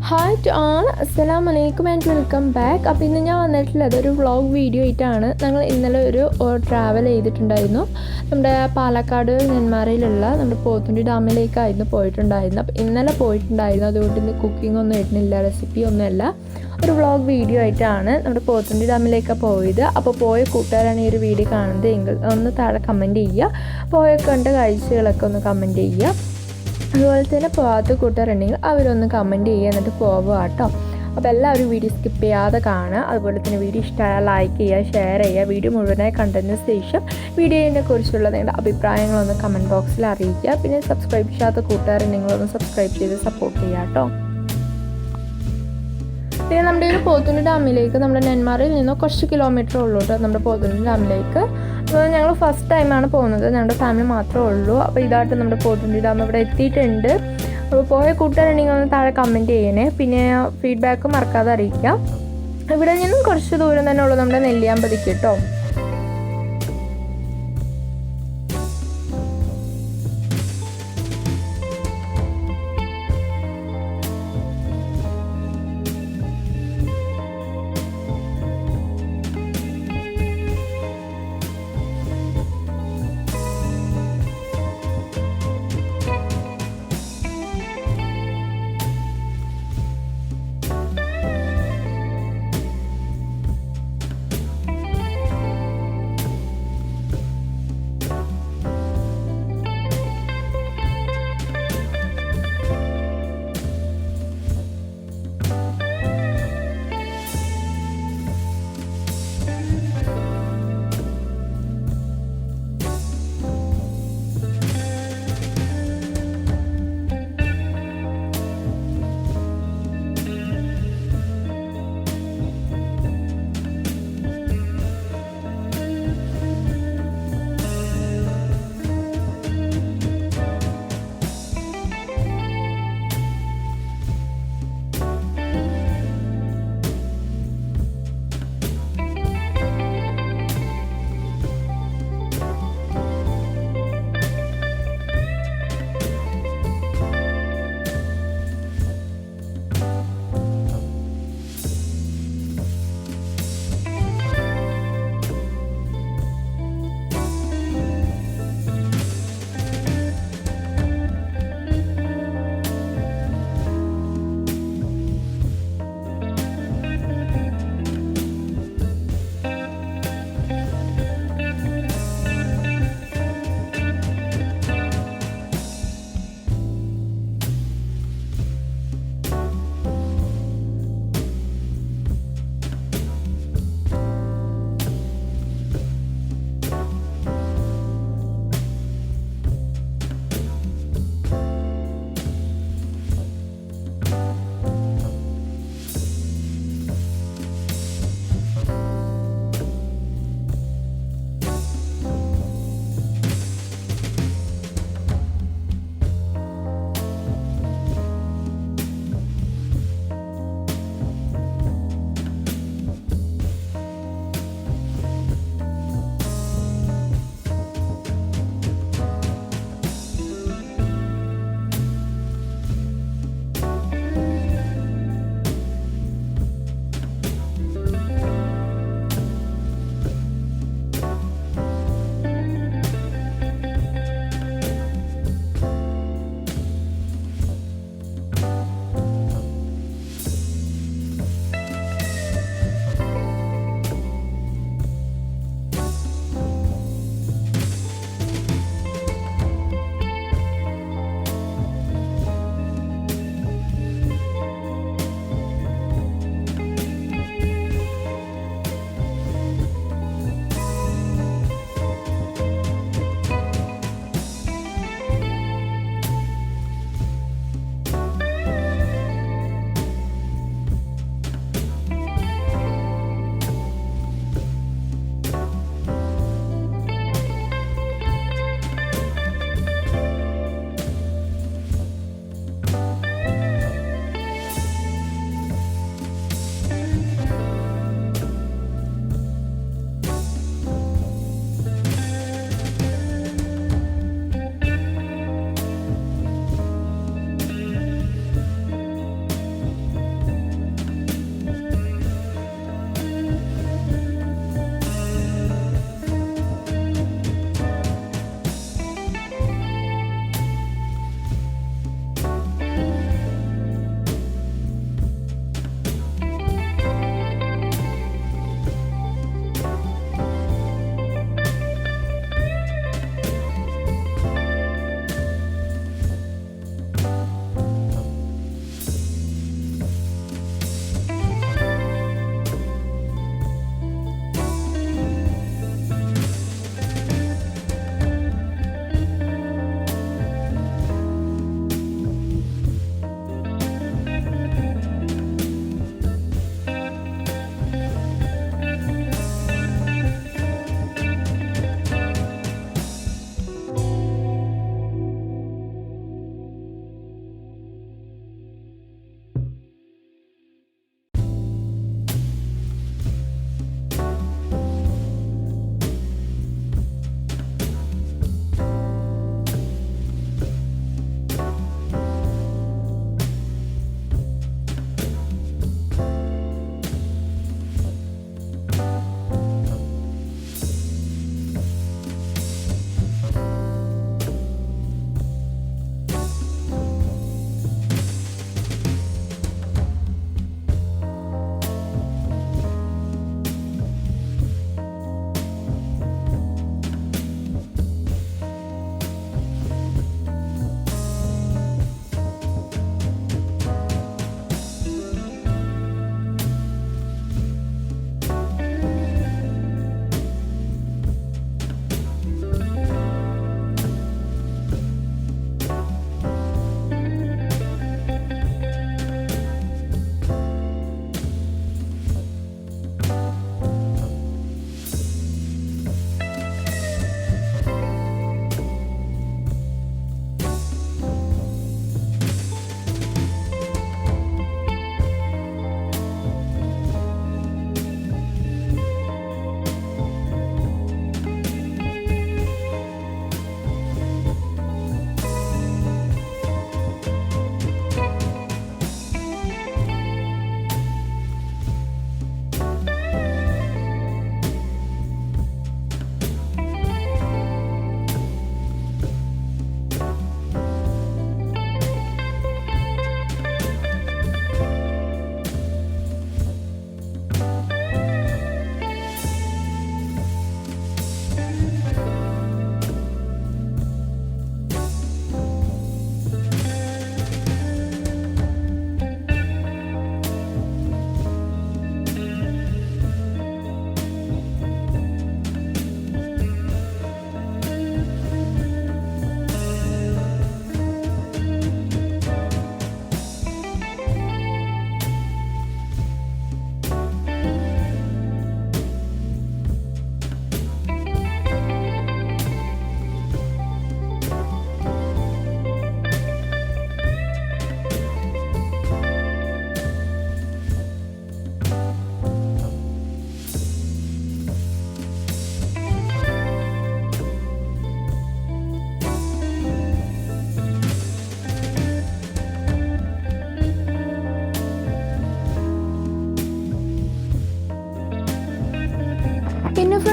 Hi to ആൾ, അസ്സലാമു അലൈക്കും and welcome back. അപ്പോൾ ഇന്ന് ഞാൻ വന്നിട്ടുള്ളത് ഒരു വ്ളോഗ് വീഡിയോ ആയിട്ടാണ്. ഞങ്ങൾ ഇന്നലെ ഒരു ട്രാവൽ ചെയ്തിട്ടുണ്ടായിരുന്നു. നമ്മുടെ പാലക്കാട് നെന്മാറയിലുള്ള നമ്മുടെ പോത്തുണ്ടി ഡാമിലേക്കായിരുന്നു പോയിട്ടുണ്ടായിരുന്നു. അപ്പോൾ ഇന്നലെ പോയിട്ടുണ്ടായിരുന്നു, അതുകൊണ്ട് ഇന്ന് കുക്കിംഗ് ഒന്നും ആയിരുന്നില്ല, റെസിപ്പി ഒന്നുമല്ല, ഒരു വ്ളോഗ് വീഡിയോ ആയിട്ടാണ് നമ്മുടെ പോത്തുണ്ടി ഡാമിലേക്കാണ് പോയത്. അപ്പോൾ പോയ കൂട്ടുകാരാണ് ഈ ഒരു വീഡിയോ കാണുന്നത് എങ്കിൽ ഒന്ന് താഴെ കമൻറ്റ് ചെയ്യുക, പോയ കണ്ട കാഴ്ചകളൊക്കെ ഒന്ന് കമൻറ്റ് ചെയ്യുക. അതുപോലെ തന്നെ പോകാത്ത കൂട്ടുകാരുണ്ടെങ്കിൽ അവരൊന്ന് കമൻറ്റ് ചെയ്യുക, എന്നിട്ട് പോവുക കേട്ടോ. അപ്പോൾ എല്ലാവരും വീഡിയോ സ്കിപ്പ് ചെയ്യാതെ കാണുക. അതുപോലെ തന്നെ വീഡിയോ ഇഷ്ടമായാൽ ലൈക്ക് ചെയ്യുക, ഷെയർ ചെയ്യുക. വീഡിയോ മുഴുവനായി കണ്ടതിന് ശേഷം വീഡിയോയെ കുറിച്ചുള്ള നിങ്ങളുടെ അഭിപ്രായങ്ങളൊന്ന് കമൻറ്റ് ബോക്സിൽ അറിയിക്കുക. പിന്നെ സബ്സ്ക്രൈബ് ചെയ്യാത്ത കൂട്ടുകാരുണ്ടെങ്കിൽ ഒന്ന് സബ്സ്ക്രൈബ് ചെയ്ത് സപ്പോർട്ട് ചെയ്യുക കേട്ടോ. പിന്നെ നമ്മുടെ ഒരു പോത്തുണ്ടി ഡാമിലേക്ക് നമ്മുടെ നെന്മാറയിൽ നിന്ന് കുറച്ച് കിലോമീറ്റർ ഉള്ളൂ കേട്ടോ നമ്മുടെ പോത്തുണ്ടി ഡാമിലേക്ക്. അപ്പോൾ ഞങ്ങൾ ഫസ്റ്റ് ടൈമാണ് പോകുന്നത്, ഞങ്ങളുടെ ഫാമിലി മാത്രമേ ഉള്ളൂ. അപ്പോൾ ഇതായിട്ട് നമ്മുടെ പോത്തുണ്ടി ഡാം ഇവിടെ എത്തിയിട്ടുണ്ട്. അപ്പോൾ പോയ കൂട്ടുകാരുണ്ടെങ്കിൽ ഒന്ന് താഴെ കമൻറ്റ് ചെയ്യണേ. പിന്നെ ഫീഡ്ബാക്ക് മറക്കാതെ അറിയിക്കാം. ഇവിടെ നിന്നും കുറച്ച് ദൂരം തന്നെ ഉള്ളൂ നമ്മുടെ നെല്ലിയാമ്പതിക്ക് കേട്ടോ.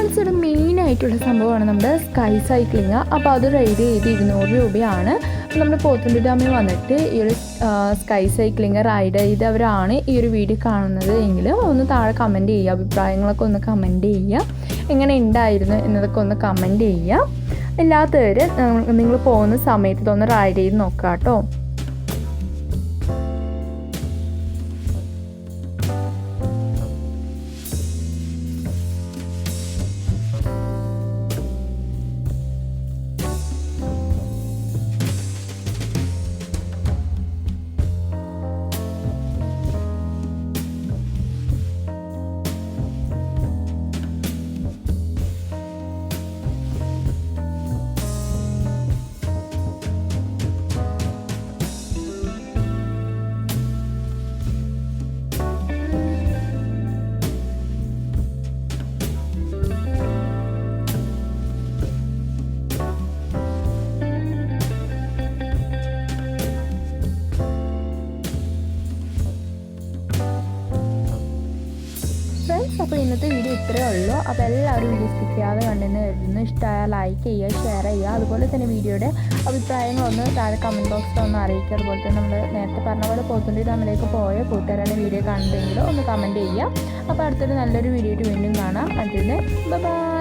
ഫ്രണ്ട്സ്, ഒരു മെയിനായിട്ടുള്ള സംഭവമാണ് നമ്മുടെ സ്കൈ സൈക്ലിങ്. അപ്പോൾ അത് റൈഡ് ചെയ്ത് 200 രൂപയാണ്. നമ്മുടെ പോത്തുണ്ടി ഡാമിൽ വന്നിട്ട് ഈ ഒരു സ്കൈ സൈക്ലിങ് റൈഡ് ചെയ്തവരാണ് ഈ ഒരു വീഡിയോ കാണുന്നത് എങ്കിൽ ഒന്ന് താഴെ കമൻറ്റ് ചെയ്യുക, അഭിപ്രായങ്ങളൊക്കെ ഒന്ന് കമൻറ്റ് ചെയ്യുക, എങ്ങനെ ഉണ്ടായിരുന്നു എന്നതൊക്കെ ഒന്ന് കമൻറ്റ് ചെയ്യുക. ഇല്ലാത്തവർ നിങ്ങൾ പോകുന്ന സമയത്ത് ഇതൊന്ന് റൈഡ് ചെയ്ത് നോക്കാം കേട്ടോ. അപ്പോൾ ഇന്നത്തെ വീഡിയോ ഇത്രയേ ഉള്ളൂ. അപ്പോൾ എല്ലാവരും വീഡിയോ സ്കിപ്പ് ചെയ്യാതെ കണ്ടെന്ന് കരുതുന്നു. ഇഷ്ടമായാൽ ലൈക്ക് ചെയ്യുക, ഷെയർ ചെയ്യുക. അതുപോലെ തന്നെ വീഡിയോയുടെ അഭിപ്രായങ്ങളൊന്ന് താഴെ കമൻറ്റ് ബോക്സിൽ ഒന്ന് അറിയിക്കുക. അതുപോലെ തന്നെ നമ്മൾ നേരത്തെ പറഞ്ഞ പോലെ പോത്തുണ്ടി ഡാമിലേക്ക് പോയ കൂട്ടുകാരാണ് വീഡിയോ കാണുന്നതെങ്കിൽ ഒന്ന് കമൻറ്റ് ചെയ്യുക. അപ്പോൾ അടുത്തൊരു നല്ലൊരു വീഡിയോ ആയിട്ട് വീണ്ടും കാണാം. അതിന് ബൈ.